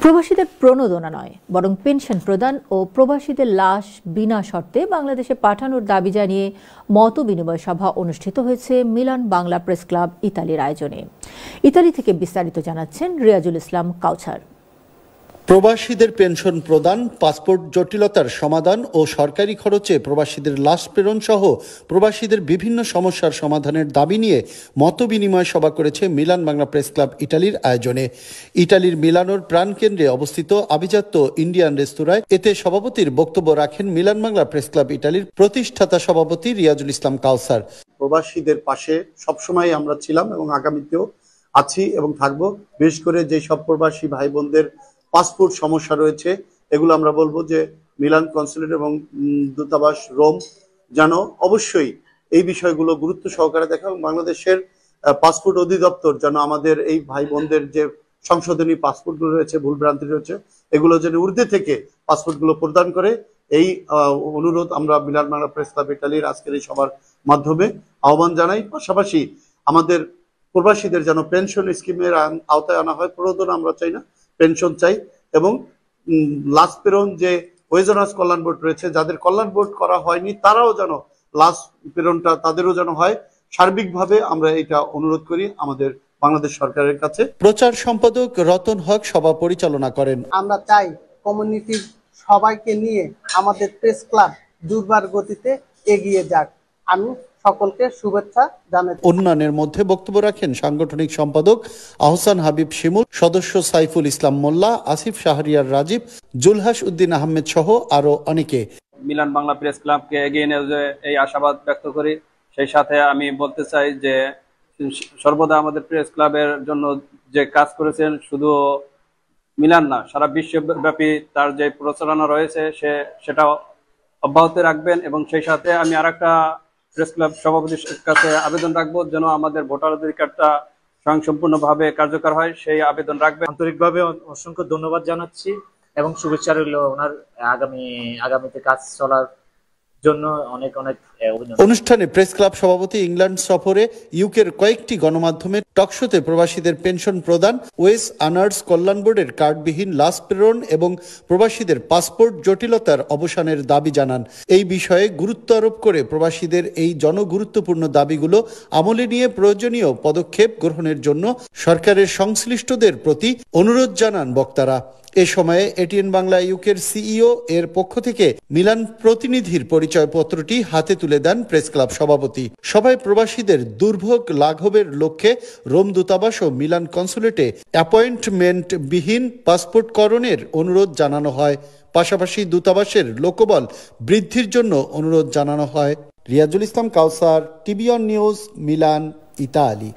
প্রবাসীদের প্রণোদনা নয়, বরং পেনশন প্রদান ও প্রবাসীদের লাশ বিনা শর্তে বাংলাদেশে পাঠানোর দাবি জানিয়ে মতবিনিময় সভা অনুষ্ঠিত হয়েছে মিলান বাংলা প্রেস ক্লাব ইতালির আয়োজনে। ইতালি থেকে বিস্তারিত জানাচ্ছেন রিয়াজুল ইসলাম কাউছার। প্রবাসীদের পেনশন প্রদান, পাসপোর্ট জটিলতার সমাধান ও সরকারি খরচে প্রবাসীদের লাশ প্রেরণ সহ প্রবাসীদের বিভিন্ন সমস্যার সমাধানের দাবি নিয়ে মতবিনিময় সভা করেছে মিলান বাংলা প্রেস ক্লাব ইটালির আয়োজনে। ইটালির মিলানোর প্রাণকেন্দ্রে অবস্থিত আভিজাত্য ইন্ডিয়ান রেস্তোরাঁয় এতে সভাপতির বক্তব্য রাখেন মিলান বাংলা প্রেস ক্লাব ইটালির প্রতিষ্ঠাতা সভাপতি রিয়াজুল ইসলাম কাউছার। প্রবাসীদের পাশে সবসময় আমরা ছিলাম এবং আগামীতেও আছি এবং থাকবো। বিশেষ করে যে সব প্রবাসী ভাই বোনদের পাসপোর্ট সমস্যা রয়েছে, এগুলো আমরা বলবো যে মিলান কনসুলেট এবং দূতাবাস রোম যেন অবশ্যই এই বিষয়গুলো গুরুত্ব সহকারে দেখা এবং বাংলাদেশের পাসপোর্ট অধিদপ্তর যেন আমাদের এই ভাই বোনদের যে সংশোধনী পাসপোর্টগুলো রয়েছে, ভুলভ্রান্তি রয়েছে, এগুলো যেন ঊর্ধ্বে থেকে পাসপোর্টগুলো প্রদান করে, এই অনুরোধ আমরা মিলান বাংলা প্রেস ক্লাব ইটালির আজকের এই সভার মাধ্যমে আহ্বান জানাই। পাশাপাশি আমাদের প্রবাসীদের যেন পেনশন স্কিমের আওতায় আনা হয়। প্রণোদনা আমরা চাই না, পেনশন চাই। এবং লাশ প্রেরণ যে ওয়েজনাস কল্যাণ বোর্ড রয়েছে, যাদের কল্যাণ বোর্ড করা হয়নি, তারাও যেন লাশ প্রেরণটা তাদেরও যেন হয়। সার্বিকভাবে আমরা এটা অনুরোধ করি আমাদের বাংলাদেশ সরকারের কাছে। প্রচার সম্পাদক রতন হক সভা পরিচালনা করেন। আমরা চাই কমিউনিটির সবাইকে নিয়ে আমাদের প্রেস ক্লাব দুর্বার গতিতে এগিয়ে যাক। আমি সকলকে শুভেচ্ছা জানাই। অন্যান্যের মধ্যে বক্তব্য রাখেন সাংগঠনিক সম্পাদক আহসান হাবিব শিমুল, সদস্য সাইফুল ইসলাম মোল্লা, আসিফ শাহরিয়ার রাজীব, জুলহাস উদ্দিন আহমেদ সহ আরো অনেকে। মিলান বাংলা প্রেস ক্লাবকে এগিয়ে নিয়ে এই আশাবাদ ব্যক্ত করি। সেই সাথে আমি বলতে চাই যে সর্বদা আমাদের প্রেস ক্লাবের জন্য যে কাজ করেছেন, শুধু মিলান না, সারা বিশ্বব্যাপী তার যে প্রচারণা রয়েছে সেটা অব্যাহত রাখবেন। এবং সেই সাথে আমি আরেকটা প্রেস ক্লাব সভাপতির কাছে আবেদন রাখবো যেন আমাদের ভোটার অধিকারটা স্বয়ংসম্পূর্ণভাবে কার্যকর হয়, সেই আবেদন রাখবেন। আন্তরিকভাবে অসংখ্য ধন্যবাদ জানাচ্ছি এবং শুভেচ্ছা রইল ওনার আগামীতে কাজ চলার জন্য। অনেক অভিনন্দন। অনুষ্ঠানে প্রেস ক্লাব সভাপতি ইংল্যান্ড সফরে ইউকের কয়েকটি গণমাধ্যমের টকশোতে প্রবাসীদের পেনশন প্রদান, ওয়েস আনার্স কল্যাণ বোর্ডের কার্ডবিহীন লাশ প্রেরণ এবং প্রবাসীদের পাসপোর্ট জটিলতার অবসানের দাবি জানান। এই বিষয়ে গুরুত্ব আরোপ করে প্রবাসীদের এই জনগুরুত্বপূর্ণ দাবিগুলো আমলে নিয়ে প্রয়োজনীয় পদক্ষেপ গ্রহণের জন্য সরকারের সংশ্লিষ্টদের প্রতি অনুরোধ জানান বক্তারা। এ সময়ে এটিএন বাংলা ইউকের সিইও এর পক্ষ থেকে মিলান প্রতিনিধির পরিচয়পত্রটি হাতে তুলে দেন প্রেস ক্লাব সভাপতি। সভায় প্রবাসীদের দুর্ভোগ লাঘবের লক্ষ্যে রোম দূতাবাস ও মিলান কনসুলেটে অ্যাপয়েন্টমেন্টবিহীন পাসপোর্টকরণের অনুরোধ জানানো হয়। পাশাপাশি দূতাবাসের লোকবল বৃদ্ধির জন্য অনুরোধ জানানো হয়। রিয়াজুল ইসলাম কাউছার, টিভিওন নিউজ, মিলান, ইতালি।